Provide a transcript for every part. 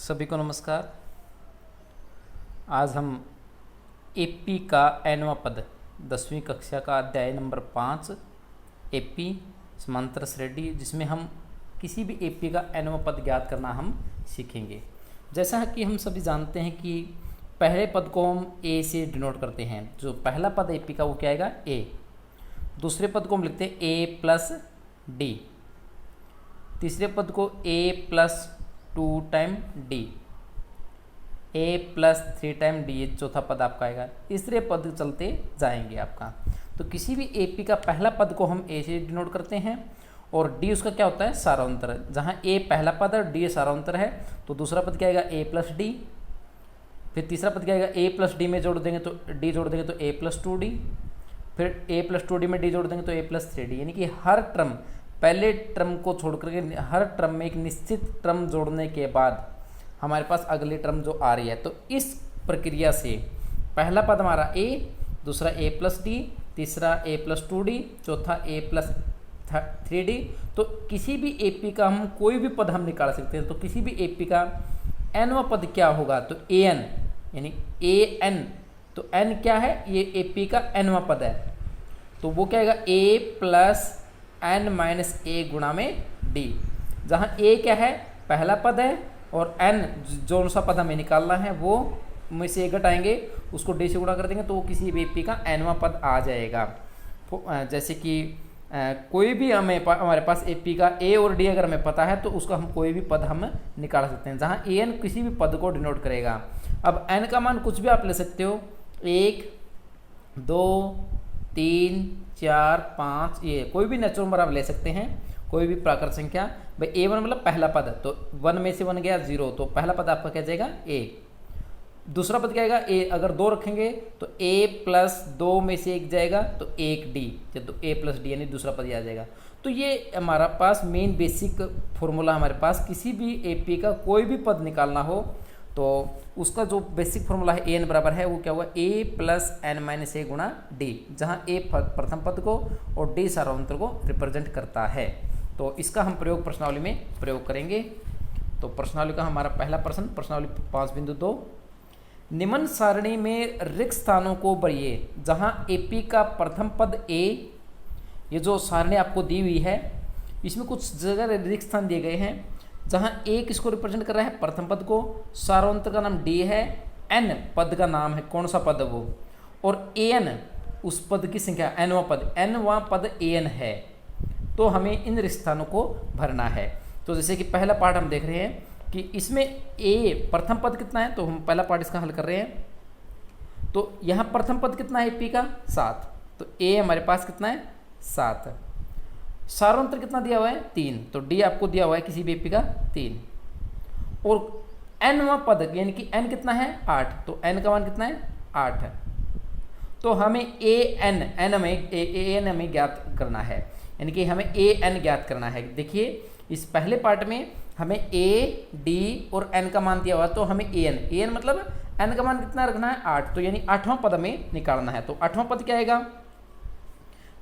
सभी को नमस्कार। आज हम एपी का nवां पद 10वीं कक्षा का अध्याय नंबर 5 एपी समांतर श्रेणी, जिसमें हम किसी भी एपी का nवां पद ज्ञात करना हम सीखेंगे। जैसा कि हम सभी जानते हैं कि पहले पद को हम ए से डिनोट करते हैं। जो पहला पद एपी का वो क्या आएगा, ए। दूसरे पद को हम लिखते हैं ए प्लस डी। तीसरे पद को ए प्लस 2 टाइम डी, ए प्लस 3 टाइम डी, ये चौथा पद आपका आएगा। इस तरह पद चलते जाएंगे आपका। तो किसी भी एपी का पहला पद को हम ए से डिनोट करते हैं और डी उसका क्या होता है, सारांतर। जहाँ ए पहला पद है और डी सारांतर है, तो दूसरा पद क्या आएगा, ए प्लस डी। फिर तीसरा पद क्या आएगा, ए प्लस डी में जोड़ देंगे तो डी जोड़ देंगे तो ए प्लस 2d। फिर ए प्लस 2d में डी जोड़ देंगे तो ए प्लस 3d। यानी कि हर टर्म, पहले टर्म को छोड़ करके हर टर्म में एक निश्चित टर्म जोड़ने के बाद हमारे पास अगली टर्म जो आ रही है। तो इस प्रक्रिया से पहला पद हमारा ए, दूसरा ए प्लस डी, तीसरा ए प्लस 2d, चौथा ए प्लस 3d। तो किसी भी एपी का हम कोई भी पद हम निकाल सकते हैं। तो किसी भी एपी का nवां पद क्या होगा, तो ए एन, यानी ए एन। तो एन क्या है, ये एपी का nवां पद है। तो वो क्या आएगा, ए प्लस एन माइनस ए गुणा में डी। जहाँ ए क्या है, पहला पद है, और एन जो सा पद हमें निकालना है वो में से एक घटाएंगे, उसको डी से गुणा कर देंगे तो वो किसी भी एपी का nवां पद आ जाएगा। जैसे कि कोई भी हमारे पास एपी का ए और डी अगर हमें पता है तो उसका हम कोई भी पद हम निकाल सकते हैं, जहाँ ए एन किसी भी पद को डिनोट करेगा। अब एन का मान कुछ भी आप ले सकते हो, 1, 2, 3, 4, 5, ये कोई भी नेचुरल नंबर आप ले सकते हैं, कोई भी प्राकृत संख्या। भाई a1 मतलब पहला पद, तो 1 में से 1 गया 0, तो पहला पद आपका क्या जाएगा, a। दूसरा पद क्या आएगा, a। अगर 2 रखेंगे तो a प्लस 2 में से 1 जाएगा तो 1d, तो a प्लस डी, यानी दूसरा पद आ जाएगा। तो ये हमारा पास मेन बेसिक फॉर्मूला, हमारे पास किसी भी एपी का कोई भी पद निकालना हो तो उसका जो बेसिक फॉर्मूला है ए एन बराबर है, वो क्या हुआ, ए प्लस एन माइनस ए गुणा डी, जहाँ ए प्रथम पद को और डी सारांतर को रिप्रेजेंट करता है। तो इसका हम प्रयोग प्रश्नावली में प्रयोग करेंगे। तो प्रश्नावली का हमारा पहला प्रश्न, प्रश्नावली 5.2, निम्न सारणी में रिक्त स्थानों को भरिए जहाँ एपी का प्रथम पद ए। ये जो सारणी आपको दी हुई है इसमें कुछ जगह रिक्त स्थान दिए गए हैं, जहाँ ए किसको रिप्रेजेंट कर रहा है, प्रथम पद को, सारांतर का नाम डी है, एन पद का नाम है, कौन सा पद है वो, और ए एन उस पद की संख्या, nवां पद ए एन है। तो हमें इन रिक्त स्थानों को भरना है। तो जैसे कि पहला पार्ट हम देख रहे हैं कि इसमें ए प्रथम पद कितना है, तो हम पहला पार्ट इसका हल कर रहे हैं। तो यहाँ प्रथम पद कितना है एपी का, 7, तो ए हमारे पास कितना है, 7। सारांतर कितना दिया हुआ है, 3, तो डी आपको दिया हुआ है किसी भी एपी का 3। और nवां पद यानी कि n कितना है, 8, तो n का मान कितना है, 8 है। तो हमें एन हमें ज्ञात करना है, यानी कि हमें ए एन ज्ञात करना है। देखिए इस पहले पार्ट में हमें ए डी और एन का मान दिया हुआ, तो हमें ए एन मतलब एन का मान कितना रखना है, 8, तो यानी 8वां पद हमें निकालना है। तो 8वां पद क्या आएगा,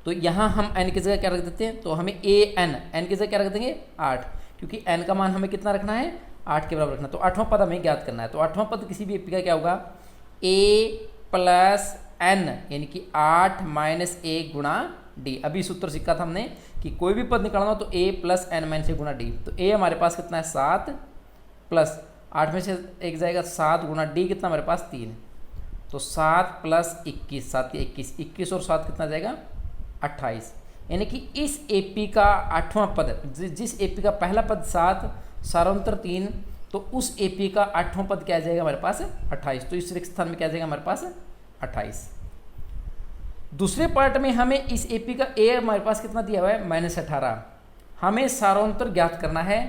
तो यहाँ हम n की जगह क्या रख देते हैं, तो हमें एन की जगह क्या रख देंगे, 8, क्योंकि n का मान हमें कितना रखना है, 8 के बराबर रखना है। तो 8वां पद हमें ज्ञात करना है। तो 8वां पद किसी भी एपी का क्या होगा, a प्लस एन, यानी कि 8 माइनस ए गुणा डी। अभी सूत्र सीखा था हमने कि कोई भी पद निकालना हो तो a प्लस एन माइनस ए गुणा डी। तो a हमारे पास कितना है, 7, प्लस 8 में से 1 जाएगा 7 गुणा डी कितना हमारे पास, 3, तो 7 प्लस 21, 7 के 21, 21 और 7 कितना जाएगा, 28। यानी कि इस एपी का 8वां पद, जिस एपी का पहला पद 7, सारांतर 3, तो उस एपी का 8वां पद क्या जाएगा हमारे पास, 28। तो इस रिक्त स्थान में क्या जाएगा हमारे पास, 28। दूसरे पार्ट में हमें इस एपी का ए हमारे पास कितना दिया हुआ है, -18। हमें सारांतर ज्ञात करना है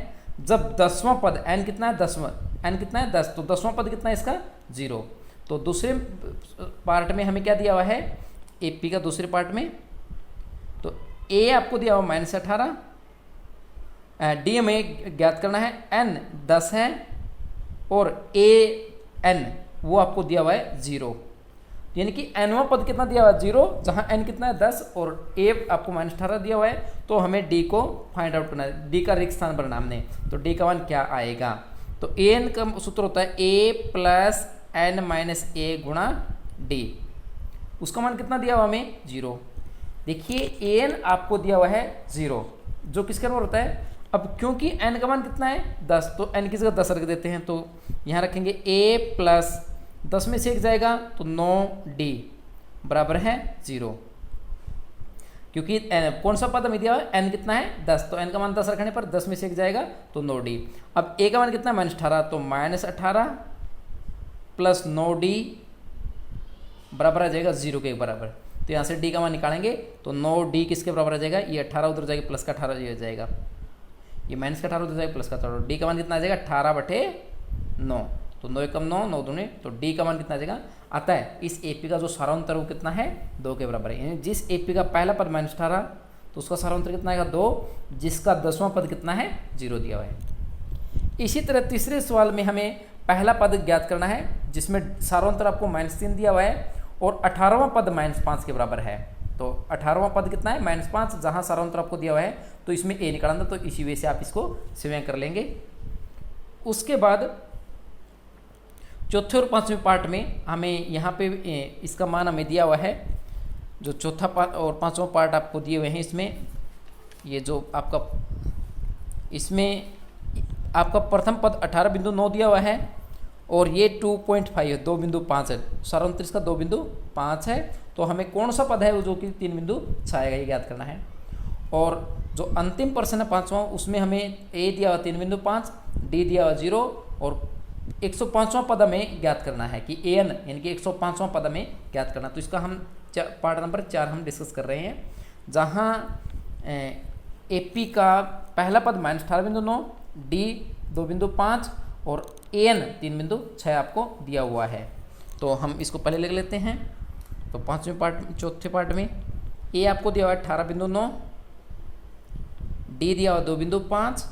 जब 10वां पद, एन कितना है, 10वां, एन कितना है, 10, तो 10वां पद कितना है इसका, 0। तो दूसरे पार्ट में हमें क्या दिया हुआ है, एपी का दूसरे पार्ट में, तो ए आपको दिया हुआ -18, डी हमें ज्ञात करना है, एन 10 है, और ए एन वो आपको दिया हुआ है 0। यानी कि nवां पद कितना दिया हुआ है, 0, जहाँ n कितना है, 10, और a आपको -18 दिया हुआ है। तो हमें d को फाइंड आउट करना है, d का रिक्त स्थान बनाना हमने। तो d का मान क्या आएगा, तो एन का सूत्र होता है ए प्लस एन माइनस ए गुणा डी। उसका मान कितना दिया हुआ हमें 0। देखिए एन आपको दिया हुआ है 0, जो किसके बराबर होता है, अब क्योंकि एन का मान कितना है 10, तो एन की जगह 10 रख देते हैं। तो यहाँ रखेंगे ए प्लस 10 में से 1 जाएगा तो 9d बराबर है 0, क्योंकि कौन सा पद हमें दिया हुआ है, एन कितना है 10, तो एन का मान 10 रखने पर 10 में से 1 जाएगा तो 9d। अब ए का मान कितना है -18, तो -18 प्लस 9d बराबर आ जाएगा 0 के बराबर। तो यहाँ से d का मान निकालेंगे तो 9d किसके बराबर आ जाएगा, ये 18 उधर जाएगा प्लस का 18 ये हो जाएगा, ये माइनस का 18 उधर जाएगा प्लस का 18, d का मान कितना आ जाएगा 18/9, तो 9 एकम 9, 9 दूनी, तो d का मान कितना आ जाएगा, आता है इस AP का जो सारांतर वो कितना है 2 के बराबर है। यानी जिस AP का पहला पद -18 तो उसका सारांतर कितना आएगा 2, जिसका 10वां पद कितना है 0 दिया हुआ है। इसी तरह तीसरे सवाल में हमें पहला पद ज्ञात करना है जिसमें सारांतर आपको -3 दिया हुआ है और 18वां पद -5 के बराबर है। तो 18वां पद कितना है -5, जहाँ सारांतर आपको दिया हुआ है तो इसमें a निकालना, तो इसी वे से आप इसको स्वयं कर लेंगे। उसके बाद चौथे और पांचवें पार्ट में हमें यहाँ पे इसका मान हमें दिया हुआ है, जो चौथा पार्ट और पांचवा पार्ट आपको दिए हुए हैं। इसमें ये जो आपका इसमें आपका प्रथम पद 18.9 दिया हुआ है और ये 2.5 है, 2.5 है, सारांतर इसका 2.5 है। तो हमें कौन सा पद है वो जो कि 3.6 आएगा ये ज्ञात करना है। और जो अंतिम प्रश्न है पांचवा, उसमें हमें ए दिया हुआ 3.5, डी दिया हुआ 0 और 105वां पद हमें ज्ञात करना है कि एन यानी कि 105वां पद हमें ज्ञात करना। तो इसका हम पार्ट नंबर 4 हम डिस्कस कर रहे हैं, जहाँ AP का पहला पद -18.9, डी 2.5 और एन 3.6 आपको दिया हुआ है। तो हम इसको पहले लिख लेते हैं। तो चौथे पार्ट में ए आपको दिया हुआ है 18.9, डी दिया हुआ 2.5,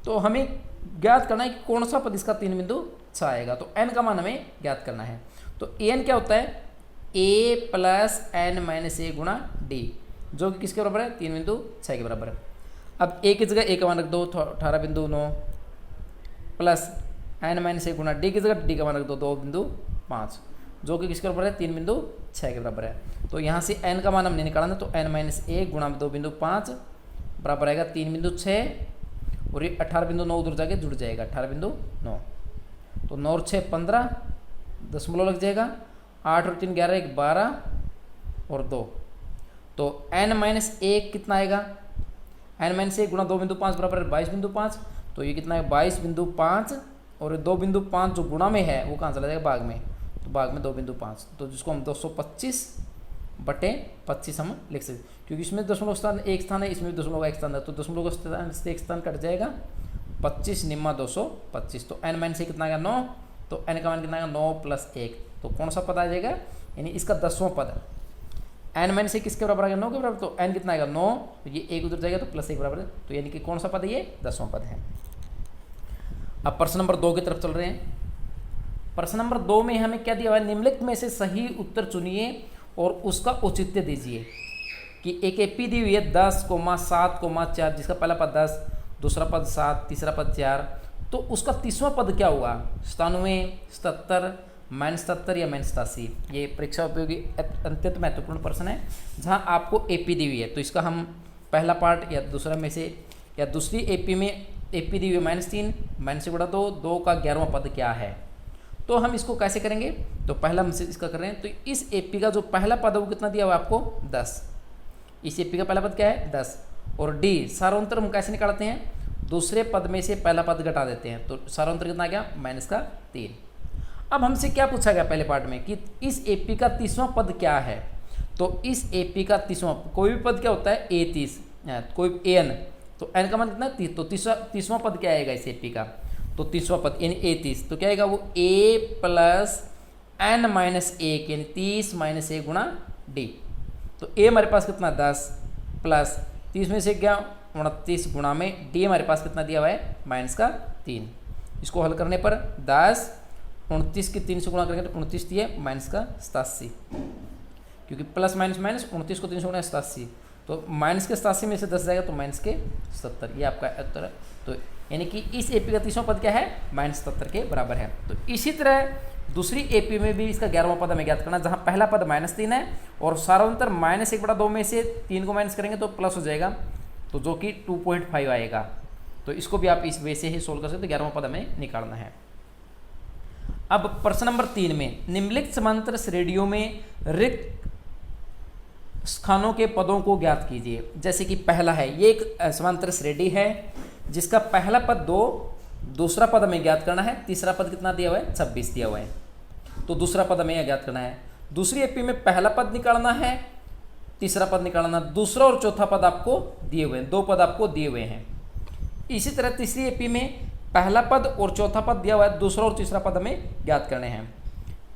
तो हमें ज्ञात करना है कि कौन सा पद इसका 3.6 आएगा। तो एन का मान हमें ज्ञात करना है। तो एन क्या होता है, ए प्लस एन माइनस ए गुणा डी, जो कि किसके बराबर है 3.6 के बराबर है। अब ए की जगह ए का मान रख दो 18.9 प्लस एन माइनस ए गुणा डी की जगह डी का मान रख दो 2.5, जो कि किसके बराबर है 3.6 के बराबर है। तो यहाँ से एन का मान हमने निकालना, तो एन माइनस ए गुणा 2.5 बराबर आएगा 3.6 और ये 18.9 उधर जाके जुड़ जाएगा 18.9, तो 9 और 6 15 दशमलव लग जाएगा, 8 और 3 11 1 12 और 2, तो n माइनस 1 कितना आएगा, n माइनस 1 गुणा 2.5 बराबर है 22.5, तो ये कितना है 22.5 और 2.5 जो गुणा में है वो कहाँ चला जाएगा भाग में, तो भाग में 2.5, तो जिसको हम 225/25 हम लिख सकते, क्योंकि इसमें दशमलव स्थान एक स्थान है, इसमें भी दशमलव का एक स्थान है, तो दशमलव का से एक स्थान कट जाएगा 25 निम्मा 225, तो n माइनस 1 कितना आएगा 9, तो n का मान कितना आएगा 9 + 1, तो कौन सा पद आ जाएगा, यानी इसका 10वां पद। n माइनस 1 किसके बराबर आ गया 9 के बराबर, तो n कितना आएगा 9, तो ये 1 उधर जाएगा तो +1 बराबर है, तो यानी कि कौन सा पद है ये 10वां पद है। अब प्रश्न नंबर 2 की तरफ चल रहे हैं। प्रश्न नंबर 2 में हमें क्या दिया हुआ है, निम्नलिखित में से सही उत्तर चुनिए और उसका औचित्य दीजिए। कि एक एपी दी हुई है 10,7,4, जिसका पहला पद 10, दूसरा पद 7, तीसरा पद 4, तो उसका 30वां पद क्या होगा, 97, 77, -77 या -87। ये परीक्षा उपयोगी अत्यंत महत्वपूर्ण प्रश्न है, जहां आपको एपी दी हुई है। तो इसका हम पहला पार्ट या दूसरा में से या दूसरी एपी में एपी दी हुई है -3, -2, 2 का 11वां पद क्या है, तो हम इसको कैसे करेंगे। तो पहला हम इसका कर रहे हैं, तो इस एपी का जो पहला पद है वो कितना दिया हुआ है आपको 10, इस एपी का पहला पद क्या है 10, और डी सारांतर हम कैसे निकालते हैं, दूसरे पद में से पहला पद घटा देते हैं, तो सारांतर कितना आ गया -3। अब हमसे क्या पूछा गया पहले पार्ट में कि इस एपी का 30वां पद क्या है, तो इस एपी का 30वां कोई भी पद क्या होता है A30, कोई एन, तो एन का मान कितना 30, तो 30वां पद क्या आएगा इस एपी का, तो 30वां पद यानी A30, तो क्या आएगा वो A + n-1 यानी 30 - a गुणा डी। तो A हमारे पास कितना 10 प्लस 30 में से क्या 29 गुणा में डी हमारे पास कितना दिया हुआ है -3। इसको हल करने पर 10 29 की 3 से गुणा करेंगे तो 29 दिए -87, क्योंकि प्लस माइनस 29 को 3 से गुणा 87, तो -87 में से 10 जाएगा तो -70, ये आपका उत्तर है। तो यानी कि इस एपी का 30वां पद क्या है, -77 के बराबर है। तो इसी तरह दूसरी एपी में भी इसका 11वां पद हमें ज्ञात करना, जहां पहला पद -3 है और सारांतर -1/2 में से 3 को माइनस करेंगे तो प्लस हो जाएगा, तो जो कि 2.5 आएगा। तो इसको भी आप इस वे से ही सोल्व कर सकते हो। 11वां पद हमें निकालना है। अब प्रश्न नंबर 3 में निम्नलिखित समांतर श्रेणियों में रिक्त स्थानों के पदों को ज्ञात कीजिए। जैसे कि पहला है, ये एक समांतर श्रेणी है जिसका पहला पद 2, दूसरा पद हमें ज्ञात करना है, तीसरा पद कितना दिया हुआ है, 26 दिया हुआ है, तो दूसरा पद हमें ज्ञात करना है। दूसरी एपी में पहला पद निकालना है, तीसरा पद निकालना, दूसरा और चौथा पद आपको दिए हुए हैं, 2 पद आपको दिए हुए हैं। इसी तरह तीसरी एपी में पहला पद और चौथा पद दिया हुआ है, दूसरा और तीसरा पद हमें ज्ञात करने हैं।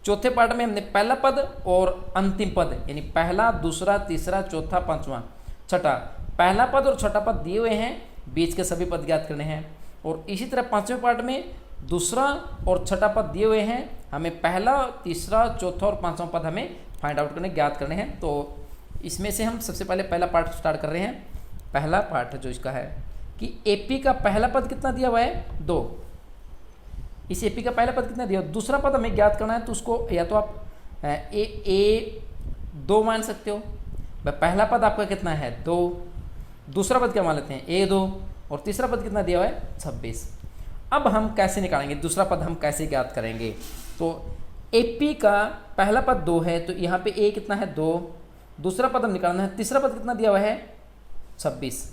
चौथे पार्ट में हमने पहला पद और अंतिम पद यानी पहला, दूसरा, तीसरा, चौथा, पांचवा, छठा, पहला पद और छठा पद दिए हुए हैं, बीच के सभी पद ज्ञात करने हैं। और इसी तरह पांचवें पार्ट में दूसरा और छठा पद दिए हुए हैं, हमें पहला, तीसरा, चौथा और पांचवा पद हमें फाइंड आउट करने, ज्ञात करने हैं। तो इसमें से हम सबसे पहले पहला पार्ट स्टार्ट कर रहे हैं। पहला पार्ट जो इसका है कि एपी का पहला पद कितना दिया हुआ है, 2। इस एपी का पहला पद कितना दिया, दूसरा पद हमें ज्ञात करना है, तो उसको या तो आप ए 2 मान सकते हो। पहला पद आपका कितना है, 2, दूसरा पद क्या मान लेते हैं, A2, और तीसरा पद कितना दिया हुआ है, 26। अब हम कैसे निकालेंगे, दूसरा पद हम कैसे ज्ञात करेंगे। तो एपी का पहला पद 2 है, तो यहाँ पे A कितना है, 2, दूसरा पद हम निकालना है, तीसरा पद कितना दिया हुआ है, 26।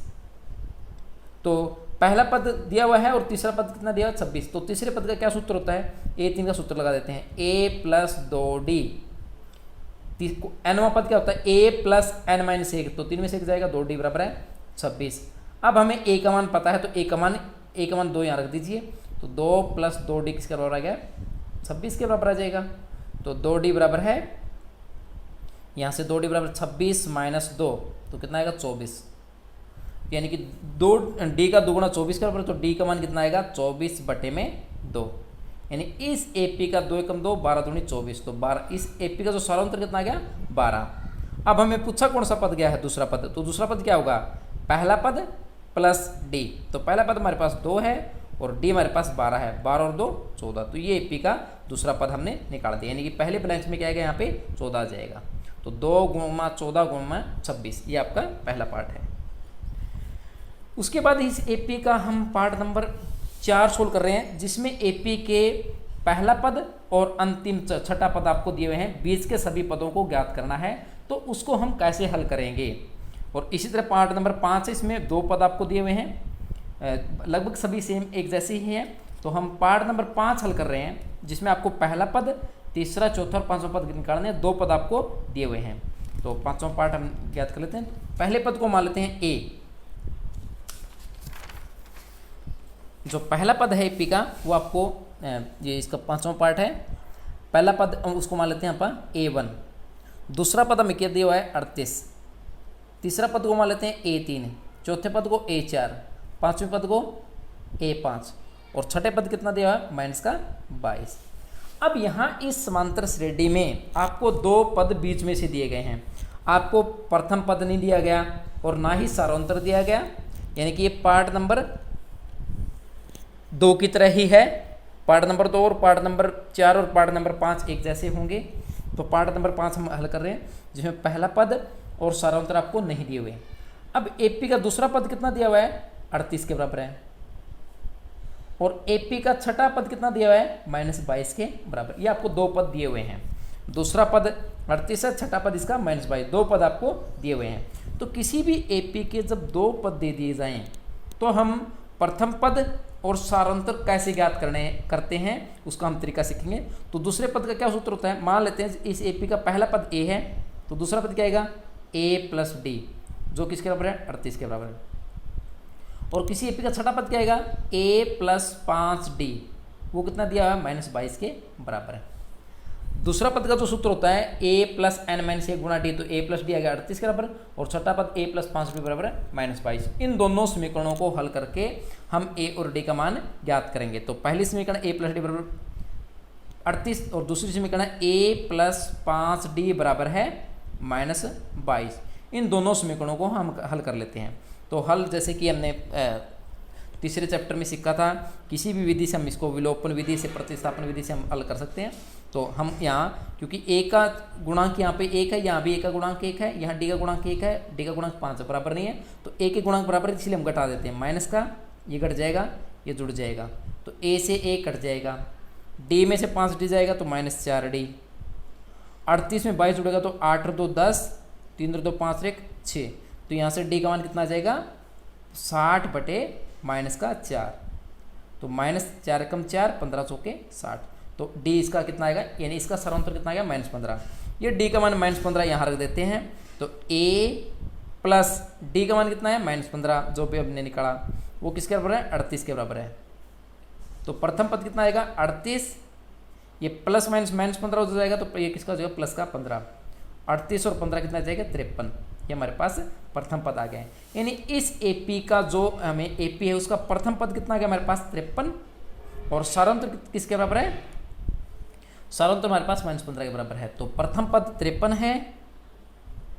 तो पहला पद दिया हुआ है और तीसरा पद कितना दिया हुआ है, 26। तो तीसरे पद का क्या सूत्र होता है, A3 का सूत्र लगा देते हैं, A + 2D। nवां पद क्या होता है, A + n-1, तो 3 में से 1 जाएगा, 2D बराबर है 26। अब हमें A का मान पता है, तो A का मान 2 यहाँ रख दीजिए, तो 2 + 2D किसके बराबर आ गया, 26 के बराबर आ जाएगा। तो 2D बराबर है, यहाँ से 2D बराबर 26 - 2, तो कितना आएगा, 24, यानी कि 2D का 2 × 24 के बराबर, तो D का मान कितना आएगा, 24/2, यानी इस एपी का 2 × 2 12 दूनी 24, तो 12, इस एपी का जो सारांतर कितना आ गया, 12। अब हमें पूछा कौन सा पद गया है, दूसरा पद, तो दूसरा पद क्या होगा, पहला पद + D। तो पहला पद हमारे पास 2 है और D हमारे पास 12 है, 12 और 2 14, तो ये एपी का दूसरा पद हमने निकाल दिया, यानी कि पहले ब्लैंक्स में क्या आएगा, यहाँ पे 14 आ जाएगा। तो 2 × 14 × 26, ये आपका पहला पार्ट है। उसके बाद इस एपी का हम पार्ट नंबर 4 सोल्व कर रहे हैं, जिसमें एपी के पहला पद और अंतिम छठा पद आपको दिए हुए हैं, बीच के सभी पदों को ज्ञात करना है। तो उसको हम कैसे हल करेंगे। और इसी तरह पार्ट नंबर 5 है, इसमें 2 पद आपको दिए हुए हैं, लगभग सभी सेम एक जैसे ही हैं। तो हम पार्ट नंबर 5 हल कर रहे हैं, जिसमें आपको पहला पद, तीसरा, चौथा और पांचवा पद निकालने हैं, 2 पद आपको दिए हुए हैं। तो पांचवा पार्ट हम ज्ञात कर लेते हैं। पहले पद को मान लेते हैं A। जो पहला पद है एपी का, वो आपको ये इसका पांचवा पार्ट है। पहला पद उसको मान लेते हैं अपन A1, दूसरा पद हमें क्या दिया हुआ है, 38, तीसरा पद को मान लेते हैं A3, चौथे पद को A4, पांचवें पद को A5 और छठे पद कितना दिया हुआ है, -22। अब यहाँ इस समांतर श्रेणी में आपको 2 पद बीच में से दिए गए हैं, आपको प्रथम पद नहीं दिया गया और ना ही सारांतर दिया गया, यानी कि ये पार्ट नंबर 2 की तरह ही है। पार्ट नंबर 2 और पार्ट नंबर 4 और पार्ट नंबर 5 एक जैसे होंगे। तो पार्ट नंबर 5 हम हल कर रहे हैं, जिसमें पहला पद और सारांतर आपको नहीं दिए हुए। अब एपी का दूसरा पद कितना दिया हुआ है, 38 के बराबर है, और एपी का छठा पद कितना दिया हुआ है, -22 के बराबर। ये आपको 2 पद दिए हुए हैं, दूसरा पद 38 है, छठा पद इसका -22, 2 पद आपको दिए हुए हैं। तो किसी भी एपी के जब 2 पद दे दिए जाएं, तो हम प्रथम पद और सारांतर कैसे ज्ञात करते हैं, उसका हम तरीका सीखेंगे। तो दूसरे पद का क्या सूत्र होता है, मान लेते हैं इस एपी का पहला पद A है, तो दूसरा पद क्या आएगा, A + D, जो किसके बराबर है, 38 के बराबर है। और किसी एपी का छठा पद क्या आएगा, A + 5D, वो कितना दिया हुआ है, -22 के बराबर है। दूसरा पद का जो सूत्र होता है A + n-1 × D, तो A + D आ गया 38 के बराबर, और छठा पद A + 5D बराबर है -22। इन दोनों समीकरणों को हल करके हम A और D का मान ज्ञात करेंगे। तो पहली समीकरण A + D बराबर 38 और दूसरी समीकरण A + 5D बराबर है -22। इन दोनों समीकरणों को हम हल कर लेते हैं। तो हल जैसे कि हमने तीसरे चैप्टर में सीखा था, किसी भी विधि से हम इसको विलोपन विधि से, प्रतिस्थापन विधि से हम हल कर सकते हैं। तो हम यहाँ, क्योंकि ए का गुणांक यहाँ पे 1 है, यहाँ भी ए का गुणांक 1 है, यहाँ डी का गुणांक 1 है, डी का गुणांक 5 बराबर नहीं है, तो ए के गुणांक बराबर है, इसलिए हम घटा देते हैं। माइनस का ये घट जाएगा, ये जुड़ जाएगा, तो ए से ए कट जाएगा, डी में से 5 डी जाएगा तो -4D। 38 में 22 जुड़ेगा तो 8 और 2 10, 3 और 2 5 1 6, तो यहाँ से डी का मान कितना आ जाएगा 60 बटे -4, तो -4 कम 4 15 चौके 60, तो डी इसका कितना आएगा, यानी इसका सरवांतर कितना आएगा -15। ये डी का मान -15 यहाँ रख देते हैं, तो ए प्लस डी का मान कितना है -15, जो भी हमने निकाला वो किसके बराबर है 38 के बराबर है। तो प्रथम पद कितना आएगा 38, ये प्लस माइनस -15 हो जाएगा, तो ये किसका हो जाएगा प्लस का 15, 38 और 15 कितना जाएगा 53, ये हमारे पास प्रथम पद आ गए हैं। यानी इस एपी का जो हमें एपी है उसका प्रथम पद कितना आ गया हमारे पास 53, और सारांतर किसके बराबर है, सारांतर हमारे पास -15 के बराबर है। तो प्रथम पद 53 है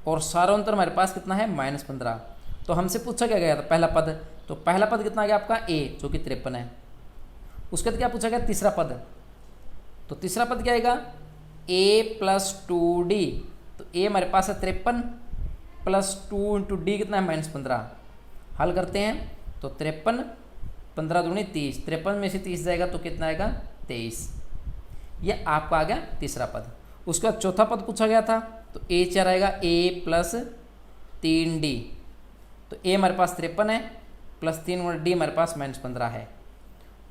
और सारांतर हमारे पास कितना है -15। तो हमसे पूछा क्या गया था पहला पद, तो पहला पद कितना आ गया आपका ए जो कि 53 है। उसके बाद क्या पूछा गया तीसरा पद, तो तीसरा पद क्या आएगा a + 2d, तो a हमारे पास है 53 + 2 × d कितना है -15। हल करते हैं तो 53 15 दूनी 30, 53 में से 30 जाएगा तो कितना आएगा 23, ये आपका आ गया तीसरा पद। उसके बाद चौथा पद पूछा गया था, तो a4 आएगा a + 3d, तो a हमारे पास 53 है प्लस 3 × d हमारे पास -15 है,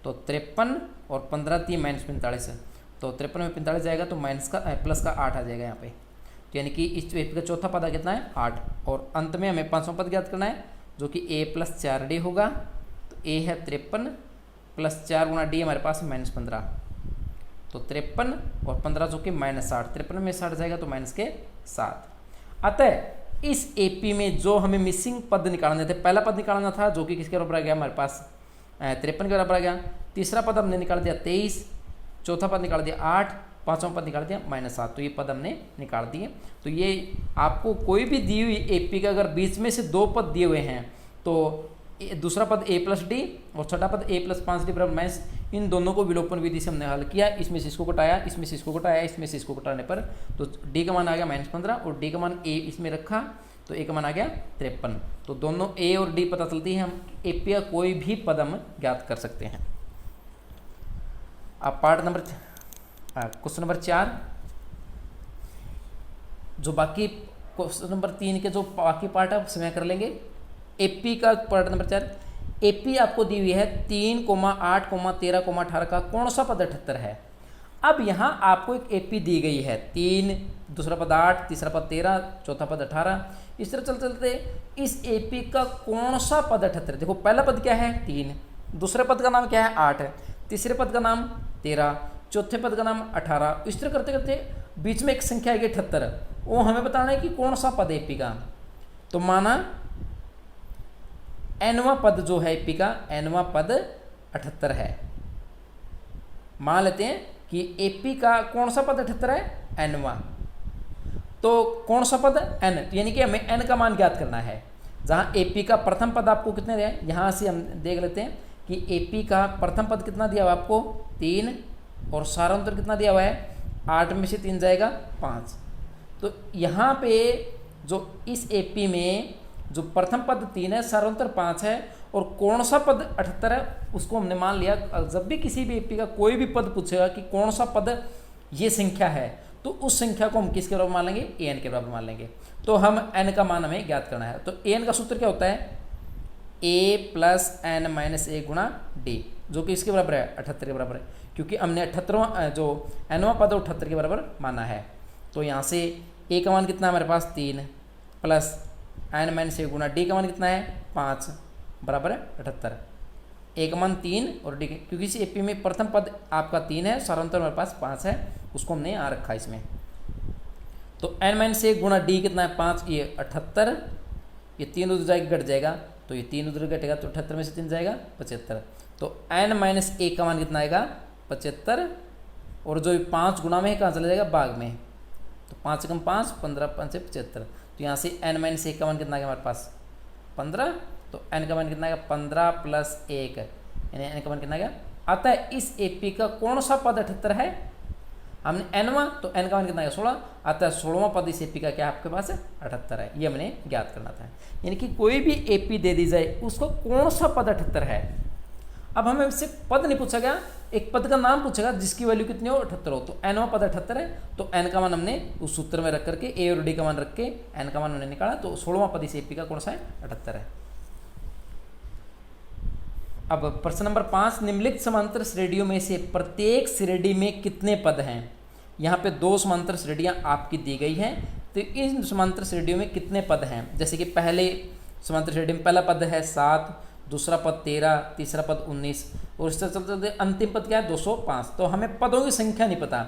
तो 53 और 15 3 -45 है, तो 53 में 45 जाएगा तो प्लस का 8 आ जाएगा यहाँ पे, तो यानी कि इस का चौथा पद कितना है 8। और अंत में हमें पांचवा पद ज्ञात करना है जो कि a + 4d होगा, तो a है 53 + 4 × d हमारे पास -15, तो 53 और 15 जो कि -60, 53 में 60 जाएगा तो -7। अतः इस एपी में जो हमें मिसिंग पद निकालने थे, पहला पद निकालना था जो कि किसके बराबर आ गया हमारे पास 53 के बराबर आ गया, तीसरा पद हमने निकाल दिया 23, चौथा पद निकाल दिया 8, पांचवा पद निकाल दिया -7, तो ये पद हमने निकाल दिए। तो ये आपको कोई भी दी हुई एपी का अगर बीच में से 2 पद दिए हुए हैं तो दूसरा पद a + d और छठा पद a + 5d बराबर -, इन दोनों को विलोपन विधि से हमने हल किया, इसमें से इसको घटाया, इसमें से इसको घटाया, इसमें से इसको घटाने पर तो d का मान आ गया -15 और d का मान a इसमें रखा तो a का मान आ गया 53। तो दोनों a और d पता चलती है, हम एपी का कोई भी पद हम ज्ञात कर सकते हैं। अब क्वेश्चन नंबर 4, जो बाकी क्वेश्चन नंबर 3 के जो बाकी पार्ट है समय कर लेंगे। एपी का पार्ट नंबर 4, एपी आपको दी हुई है 3, 8, 13, 18 का कौन सा पद 78 है। अब यहाँ आपको एक एपी दी गई है 3, दूसरा पद 8, तीसरा पद 13, चौथा पद 18, इस तरह चलते चलते इस एपी का कौन सा पद 78 है। देखो पहला पद क्या है 3, दूसरे पद का नाम क्या है 8, तीसरे पद का नाम 13, चौथे पद का नाम 18, इस तरह करते करते बीच में एक संख्या आएगी 78, वो हमें बताना है कि कौन सा पद एपी का। तो माना nवां पद जो है एपी का, nवां पद 78 है। मान लेते हैं कि एपी का कौन सा पद 78 है nवां, तो कौन सा पद n, यानी कि हमें n का मान ज्ञात करना है। जहाँ एपी का प्रथम पद आपको कितने दिया है, यहाँ से हम देख लेते हैं कि एपी का प्रथम पद कितना दिया हुआ आपको 3 और सारांतर कितना दिया हुआ है 8 में से 3 जाएगा 5। तो यहाँ पे जो इस एपी में जो प्रथम पद 3 है, सारांतर 5 है और कौन सा पद 78 है, उसको हमने मान लिया। जब भी किसी भी एपी का कोई भी पद पूछेगा कि कौन सा पद ये संख्या है, तो उस संख्या को हम किसके बराबर मान लेंगे, an के बराबर मान लेंगे। तो हम n का मान हमें ज्ञात करना है। तो an का सूत्र क्या होता है, a + n - a × d, जो कि इसके बराबर है 78 के बराबर है, क्योंकि हमने 78वां जो nवां पद 78 के बराबर माना है। तो यहाँ से a का मान कितना है हमारे पास 3 प्लस n - a × d का मान कितना है 5 बराबर है 78। a का मान 3 और d, क्योंकि इस एपी में प्रथम पद आपका 3 है, सारांतर हमारे पास 5 है, उसको हमने यहाँ रखा इसमें। तो n - a × d कितना है 5, ये 78, ये 3 उधर जाएगा घट जाएगा, तो ये 3 उधर घटेगा तो 78 में से 3 जाएगा 75। तो n - a का मान कितना आएगा 75, और जो 5 गुना में कहाँ चला जाएगा भाग में, तो 5 × 5 15, 5 से 75। तो यहाँ से n - a का मान कितना आ गया हमारे पास 15, तो n का मान कितना आएगा 15 प्लस 1, यानी n का मान कितना आएगा। अतः इस AP का कौन सा पद 78 है, हमने n वां तो n का मान कितना आएगा 16, अतः 16वां पद इस AP का क्या आपके पास 78 है, ये हमने ज्ञात करना था। यानी कि कोई भी AP दे दी जाए उसको कौन सा पद 78 है। अब हमें इससे पद नहीं पूछा गया, एक पद का नाम पूछेगा जिसकी वैल्यू कितनी हो 78 हो, तो n वां पद 78 है, तो n का मान हमने उस सूत्र में रख करके a और d का मान रख के n का मान हमने निकाला, तो 16वां पद इस AP का कौन सा है 78 है। अब प्रश्न नंबर 5, निम्नलिखित समांतर श्रेणियों में से प्रत्येक श्रेणी में कितने पद हैं। यहाँ पे 2 समांतर श्रेणियाँ आपकी दी गई हैं, तो इन समांतर श्रेणियों में कितने पद हैं। जैसे कि पहले समांतर श्रेणी में पहला पद है 7, दूसरा पद 13, तीसरा पद 19 और इस तरह चलते अंतिम पद क्या है 205। तो हमें पदों की संख्या नहीं पता,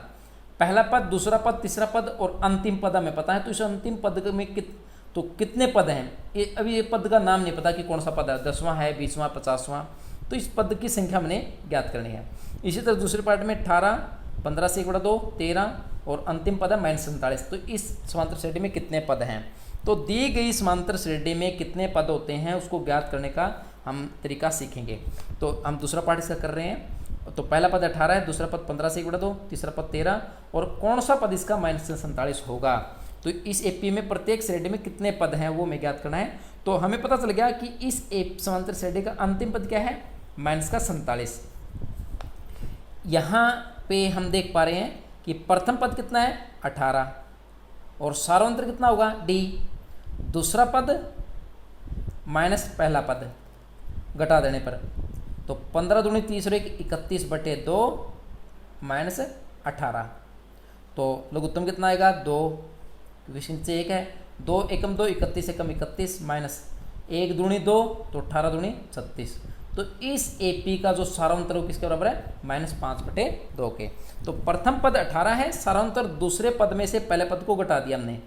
पहला पद, दूसरा पद, तीसरा पद और अंतिम पद हमें पता है, तो इस अंतिम पद में कितने पद हैं, अभी ये पद का नाम नहीं पता कि कौन सा पद है, 10वां है, 20वां, 50वां, तो इस पद की संख्या हमने ज्ञात करनी है। इसी तरह दूसरे पार्ट में 18, 15 से 1/2, 13 और अंतिम पद है -47। तो इस समांतर श्रेणी में कितने पद हैं, तो दी गई समांतर श्रेणी में कितने पद होते हैं उसको ज्ञात करने का हम तरीका सीखेंगे। तो हम दूसरा पार्ट इसका कर रहे हैं। तो पहला पद 18 है, दूसरा पद 15 से 1/2, तीसरा पद 13 और कौन सा पद इसका -47 होगा। तो इस AP में प्रत्येक श्रेणी में कितने पद हैं वो हमें ज्ञात करना है। तो हमें पता चल गया कि इस समांतर श्रेणी का अंतिम पद क्या है -47। यहाँ पे हम देख पा रहे हैं कि प्रथम पद कितना है 18 और सार्वंत्र कितना होगा D, दूसरा पद माइनस पहला पद घटा देने पर, तो 15 दूनी 30 और 31/2 -18, तो लघुत्तम कितना आएगा 2, क्योंकि से 1 है, 2 एकम 2, 31 एकम 31 माइनस 1 दूनी 2 तो 18 दूनी 36। तो इस AP का जो सारांतर हो किसके बराबर है -5/2 के। तो प्रथम पद 18 है, सारांतर दूसरे पद में से पहले पद को घटा दिया हमने।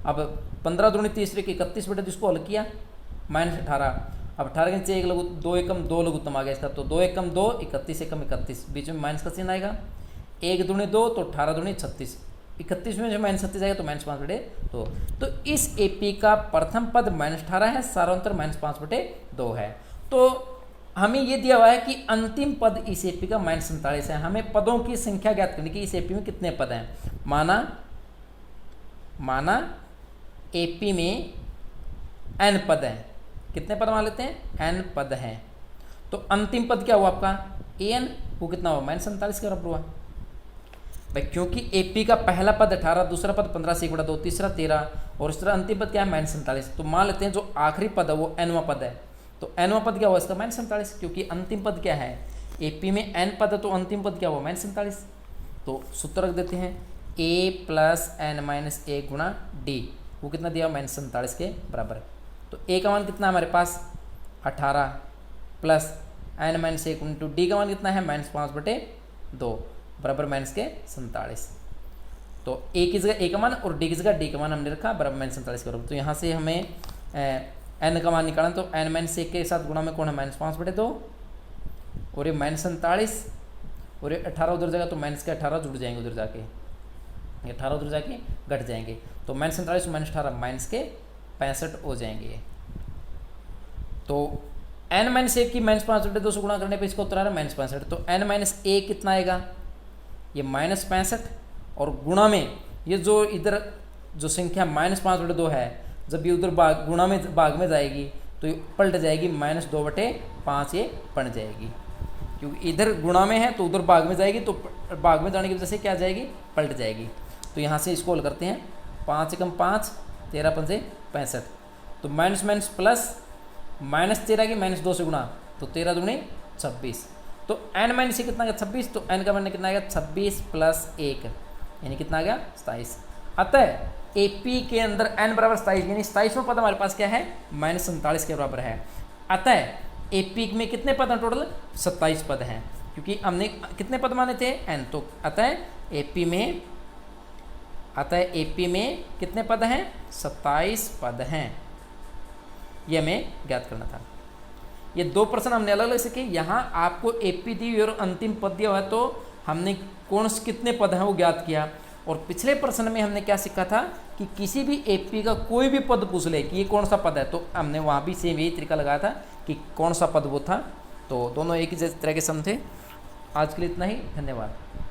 अब 15 दूनी 30 31/2 जिसको हल किया -18, अब 18 के नीचे 2 एकम 2 लघुत्तम आ गया इसका, तो 2 एकम 2, 31 एकम 31, बीच में माइनस का चिन्ह आएगा, 1 दूनी 2 तो 18 दूनी 36, 31 में -36 आएगा तो -5/2। तो इस AP का प्रथम पद -18 है, सारांतर -5/2 है। तो हमें ये दिया हुआ है कि अंतिम पद इस AP का -47 है। हमें पदों की संख्या ज्ञात करनी कि इस AP में कितने पद हैं। माना AP में n पद हैं, कितने पद मान लेते हैं n पद हैं, तो अंतिम पद क्या हुआ आपका an, वो कितना हुआ -47 के बराबर हुआ भाई, क्योंकि AP का पहला पद 18, दूसरा पद 15 से 1/2, तीसरा 13 और इस तरह अंतिम पद क्या है -47। तो मान लेते हैं जो आखिरी पद है वो n वां पद है, तो n वां पद क्या हुआ इसका -47, क्योंकि अंतिम पद क्या है AP में n पद है, तो अंतिम पद क्या हुआ -47। तो सूत्र रख देते हैं a + n - 1 गुणा d, वो कितना दिया -47 के बराबर। तो a का मान कितना हमारे पास 18 प्लस n - 1 इंटू d का मान कितना है -5/2 बराबर -47। तो a की जगह a का मान और d की जगह d का मान हमने रखा बराबर -47 के बराबर। तो यहाँ से हमें n का मान निकालना, तो n - 1 के साथ गुणा में कौन है -5/2 और ये -47 और ये 18 उधर जाएगा तो माइनस के 18 जुड़ जाएंगे, उधर जाके 18 उधर जाके घट जाएंगे, तो -47 -18 माइनस के 65 हो जाएंगे। तो n - 1 की -5/2 से गुणा करने पे इसका उत्तर आ रहा है -65। तो n - 1 कितना आएगा ये -65 और गुणा में ये जो इधर जो संख्या -5/2 है, जब ये उधर गुणा में भाग में जाएगी तो ये पलट जाएगी -2/5 ये बन जाएगी, क्योंककि इधर गुणा में है तो उधर भाग में जाएगी, तो भाग में जाने की वजह से क्या जाएगी पलट जाएगी। तो यहाँ से इसको हल करते हैं, 5 एकम 5, 13 पंजे 65, तो माइनस प्लस -13 की -2 से गुणा, तो 13 दूनी 26, तो n - 1 कितना आएगा 26, तो n का मान कितना आएगा 26 + 1 यानी कितना आ गया 27। अतः AP के अंदर n बराबर 27 यानी 27वां पद हमारे पास क्या है -47 के बराबर है। अतः AP में कितने पद हैं टोटल 27 पद हैं, क्योंकि हमने कितने पद माने थे n, तो अतः AP में कितने पद हैं 27 पद हैं, ये हमें ज्ञात करना था। ये 2 प्रश्न हमने अलग अलग से किए। यहाँ आपको AP दी और अंतिम पद दिया हुआ है, तो हमने कौन से कितने पद हैं वो ज्ञात किया, और पिछले प्रश्न में हमने क्या सीखा था कि किसी भी एपी का कोई भी पद पूछ ले कि ये कौन सा पद है, तो हमने वहाँ भी सेम यही तरीका लगाया था कि कौन सा पद वो था। तो दोनों एक ही तरह के सम थे। आज के लिए इतना ही, धन्यवाद।